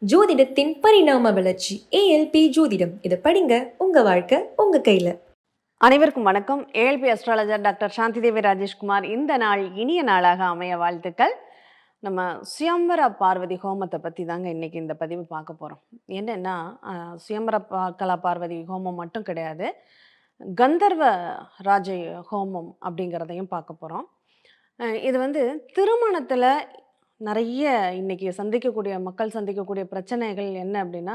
ஜோதிடத்தின் பரிணாம வளர்ச்சி ஏஎல்பி ஜோதிடம். இதை படிங்க, உங்க வாழ்க்கை உங்க கையில. அனைவருக்கும் வணக்கம். ஏஎல்பி அஸ்ட்ராலஜர் டாக்டர் சாந்தி தேவி ராஜேஷ்குமார். இந்த நாள் இனிய நாளாக அமைய வாழ்த்துக்கள். நம்ம சுயம்பர பார்வதி ஹோமத்தை பற்றி தாங்க இன்னைக்கு இந்த பதிவு பார்க்க போகிறோம். என்னென்னா சுயம்பர கலா பார்வதி ஹோமம் மட்டும் கிடையாது, கந்தர்வ ராஜ ஹோமம் அப்படிங்கிறதையும் பார்க்க போகிறோம். இது வந்து திருமணத்தில் நிறைய இன்னைக்கு மக்கள் சந்திக்கக்கூடிய பிரச்சனைகள் என்ன அப்படின்னா,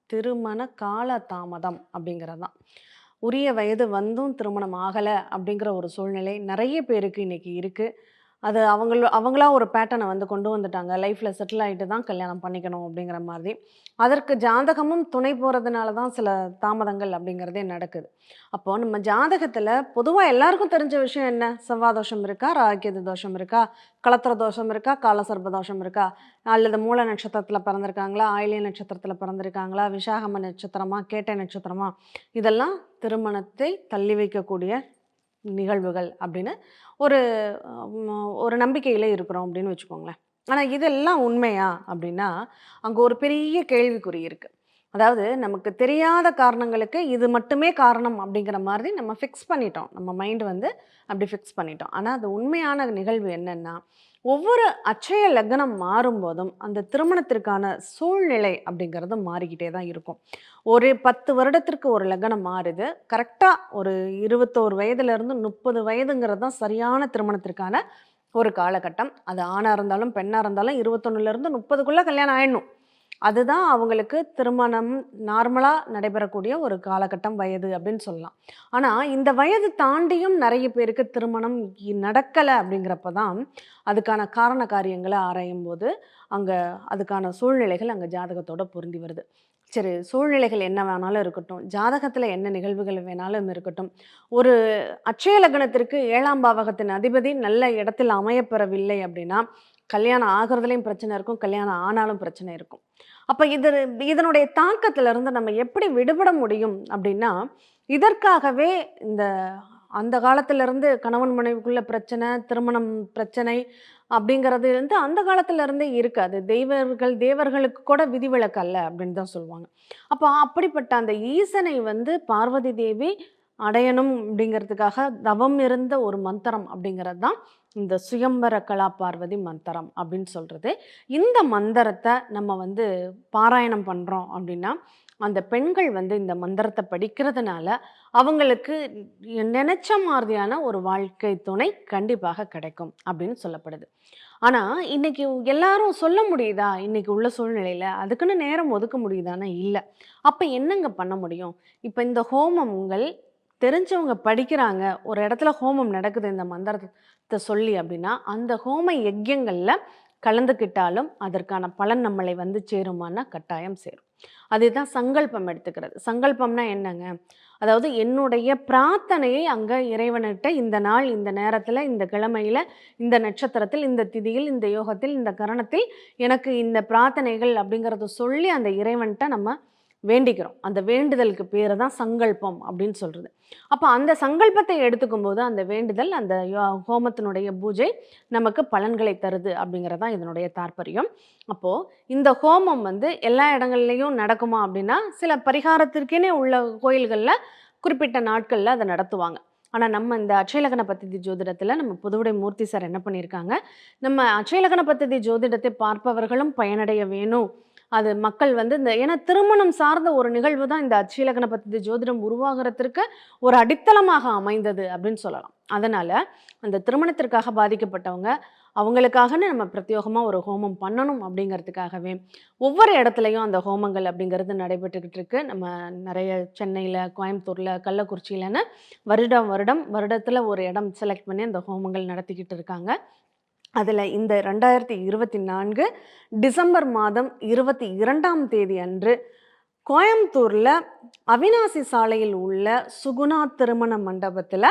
திருமண கால தாமதம் அப்படிங்கிறது தான். உரிய வயது வந்தும் திருமணம் ஆகலை அப்படிங்கிற ஒரு சூழ்நிலை நிறைய பேருக்கு இன்னைக்கு இருக்குது. அது அவங்களா ஒரு பேட்டர்னை வந்து கொண்டு வந்துட்டாங்க. லைஃப்பில் செட்டில் ஆகிட்டு தான் கல்யாணம் பண்ணிக்கணும் அப்படிங்கிற மாதிரி. அதற்கு ஜாதகமும் துணை போகிறதுனால தான் சில தாமதங்கள் அப்படிங்கிறதே நடக்குது. அப்போது நம்ம ஜாதகத்தில் பொதுவாக எல்லாருக்கும் தெரிஞ்ச விஷயம் என்ன? செவ்வாய் தோஷம் இருக்கா, ராகியது தோஷம் இருக்கா, களத்திர தோஷம் இருக்கா, காலசர்ப தோஷம் இருக்கா, அல்லது மூல நட்சத்திரத்தில் பிறந்திருக்காங்களா, ஆயிலிய நட்சத்திரத்தில் பிறந்திருக்காங்களா, விசாகம நட்சத்திரமா, கேட்டை நட்சத்திரமா, இதெல்லாம் திருமணத்தை தள்ளி வைக்கக்கூடிய நிகழ்வுகள் அப்படின்னு ஒரு ஒரு நம்பிக்கையில் இருக்கிறோம் அப்படின்னு வச்சுக்கோங்களேன். ஆனால் இதெல்லாம் உண்மையா அப்படின்னா, அங்கே ஒரு பெரிய கேள்விக்குறி இருக்குது. அதாவது நமக்கு தெரியாத காரணங்களுக்கு இது மட்டுமே காரணம் அப்படிங்கிற மாதிரி நம்ம ஃபிக்ஸ் பண்ணிட்டோம். நம்ம மைண்டு வந்து அப்படி ஃபிக்ஸ் பண்ணிட்டோம். ஆனால் அது உண்மையான நிகழ்வு என்னென்னா, ஒவ்வொரு அட்சய லக்னம் மாறும்போதும் அந்த திருமணத்திற்கான சூழ்நிலை அப்படிங்கிறது மாறிக்கிட்டே தான் இருக்கும். ஒரு 10 வருடத்திற்கு ஒரு லக்னம் மாறுது. கரெக்டாக ஒரு 21 வயதுலேருந்து 30 வயதுங்கிறது தான் சரியான திருமணத்திற்கான ஒரு காலகட்டம். அது ஆணாக இருந்தாலும் பெண்ணாக இருந்தாலும் 21லேருந்து 30க்குள்ளே கல்யாணம் ஆயிடணும். அதுதான் அவங்களுக்கு திருமணம் நார்மலாக நடைபெறக்கூடிய ஒரு காலகட்டம், வயது அப்படின்னு சொல்லலாம். ஆனால் இந்த வயது தாண்டியும் நிறைய பேருக்கு திருமணம் நடக்கலை. அப்படிங்கிறப்ப தான் அதுக்கான காரண காரியங்களை ஆராயும் போது அங்கே அதுக்கான சூழ்நிலைகள் அங்கே ஜாதகத்தோடு பொருந்தி வருது. சரி, சூழ்நிலைகள் என்ன வேணாலும் இருக்கட்டும், ஜாதகத்தில் என்ன நிகழ்வுகள் வேணாலும் இருக்கட்டும், ஒரு அட்சய லக்னத்திற்கு 7ஆம் பாவகத்தின் அதிபதி நல்ல இடத்தில் அமையப்பெறவில்லை அப்படின்னா கல்யாணம் ஆகிறதுலையும் பிரச்சனை இருக்கும், கல்யாணம் ஆனாலும் பிரச்சனை இருக்கும். அப்போ இதனுடைய தாக்கத்திலிருந்து நம்ம எப்படி விடுபட முடியும் அப்படின்னா, இதற்காகவே இந்த அந்த காலத்திலேருந்து கணவன் மனைவிக்குள்ள பிரச்சனை, திருமணம் பிரச்சனை அப்படிங்கிறது வந்து அந்த காலத்திலேருந்தே இருக்குது. அது தேவர்களுக்கு கூட விதிவிலக்கு அல்ல அப்படின்னு தான் சொல்லுவாங்க. அப்போ அப்படிப்பட்ட அந்த ஈசனை வந்து பார்வதி தேவி அடையணும் அப்படிங்கிறதுக்காக தவம் இருந்த ஒரு மந்திரம் அப்படிங்கிறது தான் இந்த சுயம்பர கலா பார்வதி மந்திரம் அப்படின்னு சொல்கிறது. இந்த மந்திரத்தை நம்ம வந்து பாராயணம் பண்ணுறோம் அப்படின்னா, அந்த பெண்கள் வந்து இந்த மந்திரத்தை படிக்கிறதுனால அவங்களுக்கு நினைச்ச மாதிரியான ஒரு வாழ்க்கை துணை கண்டிப்பாக கிடைக்கும் அப்படின்னு சொல்லப்படுது. ஆனால் இன்னைக்கு எல்லாரும் சொல்ல முடியுதா? இன்னைக்கு உள்ள சூழ்நிலையில் அதுக்குன்னு நேரம் ஒதுக்க முடியுதானா? இல்லை. அப்போ என்னங்க பண்ண முடியும்? இப்போ இந்த ஹோமங்கள் தெரிஞ்சவங்க படிக்கிறாங்க, ஒரு இடத்துல ஹோமம் நடக்குது இந்த மந்திரத்தை சொல்லி அப்படின்னா, அந்த ஹோம யஜ்யங்களில் கலந்துக்கிட்டாலும் அதற்கான பலன் நம்மளை வந்து சேருமானா கட்டாயம் சேரும். அதுதான் சங்கல்பம் எடுத்துக்கிறது. சங்கல்பம்னா என்னங்க? அதாவது என்னுடைய பிரார்த்தனையை அங்கே இறைவன்கிட்ட இந்த நாள், இந்த நேரத்தில், இந்த கிழமையில், இந்த நட்சத்திரத்தில், இந்த திதியில், இந்த யோகத்தில், இந்த கரணத்தில் எனக்கு இந்த பிரார்த்தனைகள் அப்படிங்கிறத சொல்லி அந்த இறைவன்கிட்ட நம்ம வேண்டிக்கிறோம். அந்த வேண்டுதலுக்கு பேர் தான் சங்கல்பம் அப்படின்னு சொல்கிறது. அப்போ அந்த சங்கல்பத்தை எடுத்துக்கும் போது அந்த வேண்டுதல், அந்த ஹோமத்தினுடைய பூஜை நமக்கு பலன்களை தருது அப்படிங்கிறது தான் இதனுடைய தாற்பயம். அப்போது இந்த ஹோமம் வந்து எல்லா இடங்கள்லையும் நடக்குமா அப்படின்னா, சில பரிகாரத்திற்கேனே உள்ள கோயில்களில் குறிப்பிட்ட நாட்களில் அதை நடத்துவாங்க. ஆனால் நம்ம இந்த அட்சயலக்ன பத்ததி ஜோதிடத்தில் நம்ம புதுவுடை மூர்த்தி சார் என்ன பண்ணியிருக்காங்க, நம்ம அட்சயலக்ன பத்ததி ஜோதிடத்தை பார்ப்பவர்களும் பயனடைய வேணும். அது மக்கள் வந்து ஏன்னா திருமணம் சார்ந்த ஒரு நிகழ்வு தான் இந்த அட்சயலக்ன பத்ததி ஜோதிடம் உருவாகிறதுக்கு ஒரு அடித்தளமாக அமைந்தது அப்படின்னு சொல்லலாம். அதனால் அந்த திருமணத்திற்காக பாதிக்கப்பட்டவங்க அவங்களுக்காகன்னு நம்ம பிரத்யேகமாக ஒரு ஹோமம் பண்ணணும் அப்படிங்கிறதுக்காகவே ஒவ்வொரு இடத்துலையும் அந்த ஹோமங்கள் அப்படிங்கிறது நடைபெற்றுக்கிட்டு இருக்கு. நம்ம நிறைய சென்னையில், கோயம்புத்தூரில், கள்ளக்குறிச்சியிலன்னு வருடத்தில் ஒரு இடம் செலக்ட் பண்ணி அந்த ஹோமங்கள் நடத்திக்கிட்டு இருக்காங்க. அதில் இந்த 2024 டிசம்பர் மாதம் 22ஆம் தேதி அன்று கோயம்புத்தூரில் அவினாசி சாலையில் உள்ள சுகுணா திருமண மண்டபத்தில்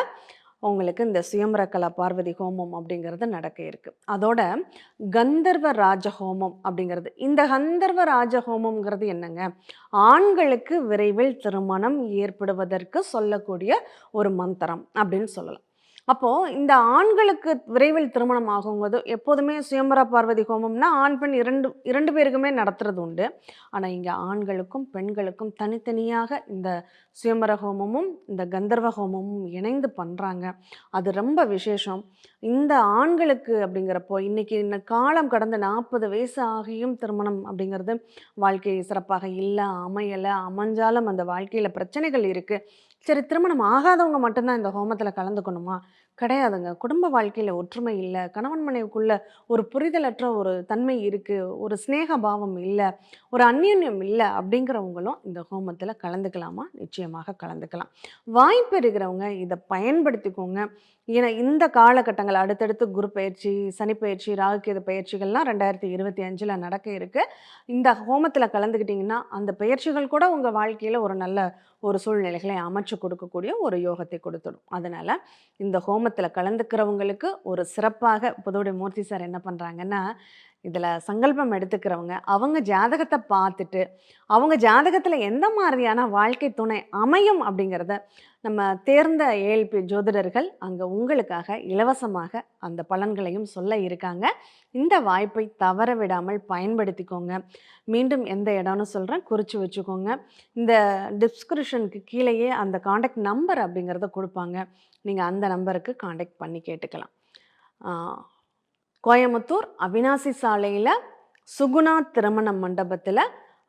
உங்களுக்கு இந்த சுயம்பர கலா பார்வதி ஹோமம் அப்படிங்கிறது நடக்க இருக்கு. அதோட கந்தர்வ ராஜ ஹோமம் அப்படிங்கிறது, இந்த கந்தர்வ ராஜ ஹோமம்ங்கிறது என்னங்க, ஆண்களுக்கு விரைவில் திருமணம் ஏற்படுவதற்கு சொல்லக்கூடிய ஒரு மந்திரம் அப்படின்னு சொல்லலாம். அப்போ இந்த ஆண்களுக்கு விரைவில் திருமணம் ஆகும்போது எப்போதுமே சுயம்பர பார்வதி ஹோமம்னா ஆண் பெண் இரண்டு பேருக்குமே நடத்துறது உண்டு. ஆனா இங்க ஆண்களுக்கும் பெண்களுக்கும் தனித்தனியாக இந்த சுயம்பர ஹோமமும் இந்த கந்தர்வ ஹோமமும் இணைந்து பண்றாங்க. அது ரொம்ப விசேஷம். இந்த ஆண்களுக்கு அப்படிங்கிறப்போ இன்னைக்கு இந்த காலம் கடந்து 40 வயசு ஆகியும் திருமணம் அப்படிங்கிறது வாழ்க்கை சிறப்பாக இல்ல, அமையல, அமைஞ்சாலும் அந்த வாழ்க்கையில பிரச்சனைகள் இருக்கு. சரி, திருமணம் ஆகாதவங்க மட்டும் தான் இந்த ஹோமத்துல கலந்துக்கணுமா? கிடையாதுங்க. குடும்ப வாழ்க்கையில ஒற்றுமை இல்ல. கணவன் மனைவிக்குள்ள ஒரு புரிதலற்ற ஒரு தன்மை இருக்கு. ஒரு சிநேக பாவம் இல்ல. ஒரு அந்யோன்யம் இல்ல அப்படிங்கிறவங்களும் இந்த ஹோமத்துல கலந்துக்கலாமா? நிச்சயமாக கலந்துக்கலாம். வாய்ப்பு இருக்கிறவங்க இத பயன்படுத்திக்கோங்க. ஏன்னா இந்த காலகட்டங்கள் அடுத்தடுத்து குரு பயிற்சி, சனி பயிற்சி, ராகுகேது பயிற்சிகள்லாம் 2025ல நடக்க இருக்கு. இந்த ஹோமத்துல கலந்துக்கிட்டீங்கன்னா, அந்த பயிற்சிகள் கூட உங்க வாழ்க்கையில ஒரு நல்ல ஒரு சூழ்நிலைகளை அமைச்சு கொடுக்கக்கூடிய ஒரு யோகத்தை கொடுத்துடும். அதனால இந்த ஹோமத்துல கலந்துக்கிறவங்களுக்கு ஒரு சிறப்பாக புதுவுடை மூர்த்தி சார் என்ன பண்றாங்கன்னா, இதுல சங்கல்பம் எடுத்துக்கிறவங்க, அவங்க ஜாதகத்த பார்த்துட்டு, அவங்க ஜாதகத்துல எந்த மாதிரியான வாழ்க்கை துணை அமையும் அப்படிங்கிறத நம்ம தேர்ந்த ஏஎல்பி ஜோதிடர்கள் அங்க உங்களுக்காக இலவசமாக அந்த பலன்களையும் சொல்ல இருக்காங்க. இந்த வாய்ப்பை தவற விடாமல் பயன்படுத்திக்கோங்க. மீண்டும் எந்த இடம்னு சொல்றேன், குறிச்சு வச்சுக்கோங்க. இந்த டிஸ்கிரிப்ஷனுக்கு கீழேயே அந்த கான்டாக்ட் நம்பர் அப்படிங்கிறத குடுப்பாங்க. நீங்க அந்த நம்பருக்கு கான்டாக்ட் பண்ணி கேட்டுக்கலாம். ஆ கோயமுத்தூர் அவினாசி சாலையில சுகுணா திருமண மண்டபத்துல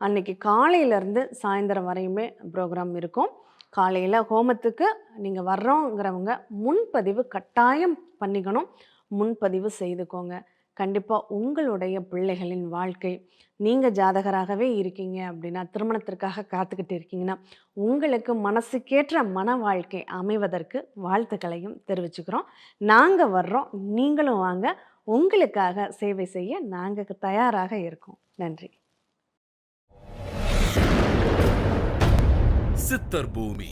அன்னைக்கு காலையிலேருந்து சாயந்தரம் வரையுமே ப்ரோக்ராம் இருக்கும். காலையில ஹோமத்துக்கு நீங்க வர்றோங்கிறவங்க முன்பதிவு கட்டாயம் பண்ணிக்கணும். முன்பதிவு செய்துக்கோங்க. கண்டிப்பா உங்களுடைய பிள்ளைகளின் வாழ்க்கை, நீங்க ஜாதகராகவே இருக்கீங்க அப்படின்னா, திருமணத்திற்காக காத்துக்கிட்டு இருக்கீங்கன்னா, உங்களுக்கு மனசுக்கேற்ற மன வாழ்க்கை அமைவதற்கு வாழ்த்துக்களையும் தெரிவிச்சுக்கிறோம். நாங்க வர்றோம். நீங்களும் வாங்க. உங்களுக்காக சேவை செய்ய நாங்க தயாராக இருக்கோம். நன்றி. சித்தர் பூமி